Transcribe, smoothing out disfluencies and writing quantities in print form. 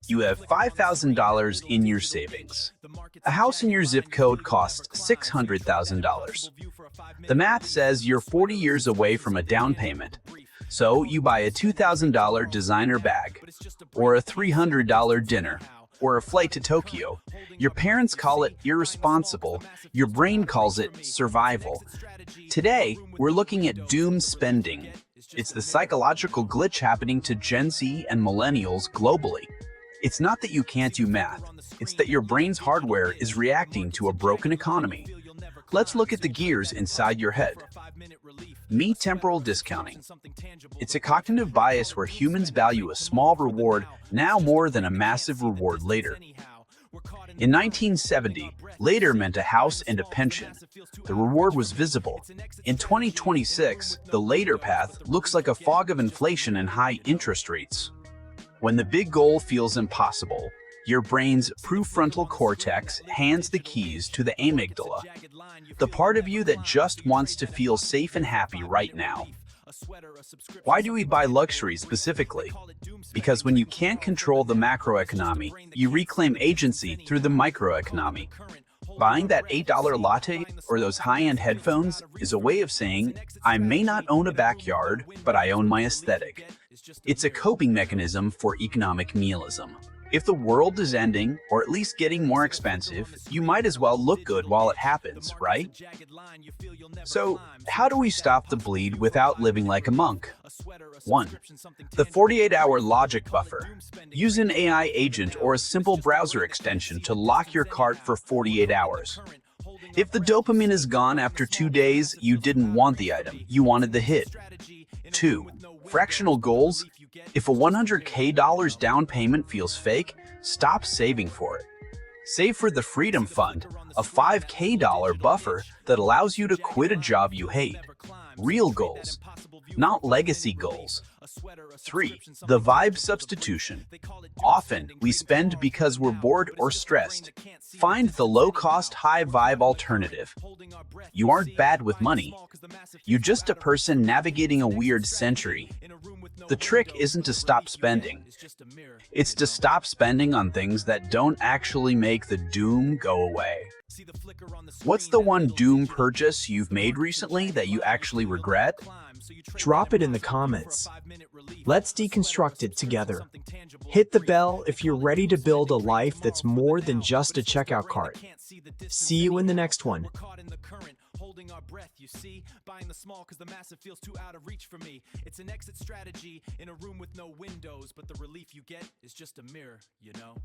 You have $5,000 in your savings. A house in your zip code costs $600,000. The math says you're 40 years away from a down payment. So you buy a $2,000 designer bag, or a $300 dinner, or a flight to Tokyo. Your parents call it irresponsible. Your brain calls it survival. Today, we're looking at doom spending. It's the psychological glitch happening to Gen Z and Millennials globally. It's not that you can't do math. It's that your brain's hardware is reacting to a broken economy. Let's look at the gears inside your head. Meet temporal discounting. It's a cognitive bias where humans value a small reward now more than a massive reward later. In 1970, later meant a house and a pension. The reward was visible. In 2026, the later path looks like a fog of inflation and high interest rates. When the big goal feels impossible, your brain's prefrontal cortex hands the keys to the amygdala, the part of you that just wants to feel safe and happy right now. Why do we buy luxury specifically? Because when you can't control the macroeconomy, you reclaim agency through the microeconomy. Buying that $8 latte or those high-end headphones is a way of saying, I may not own a backyard, but I own my aesthetic. It's a coping mechanism for economic nihilism. If the world is ending, or at least getting more expensive, you might as well look good while it happens, right? So, how do we stop the bleed without living like a monk? 1. The 48-hour logic buffer. Use an AI agent or a simple browser extension to lock your cart for 48 hours. If the dopamine is gone after 2 days, you didn't want the item, you wanted the hit. 2. Fractional goals. If a $100K down payment feels fake, stop saving for it. Save for the Freedom Fund, a $5K buffer that allows you to quit a job you hate. Real goals, not legacy goals. 3. The vibe substitution. Often, we spend because we're bored or stressed. Find the low-cost, high-vibe alternative. You aren't bad with money. You're just a person navigating a weird century. The trick isn't to stop spending. It's to stop spending on things that don't actually make the doom go away. What's the one doom purchase you've made recently that you actually regret? Drop it in the comments. Let's deconstruct it together. Hit the bell if you're ready to build a life that's more than just a checkout cart. See you in the next one. Holding our breath, you see, buying the small because the massive feels too out of reach for me. It's an exit strategy in a room with no windows, but the relief you get is just a mirror, you know.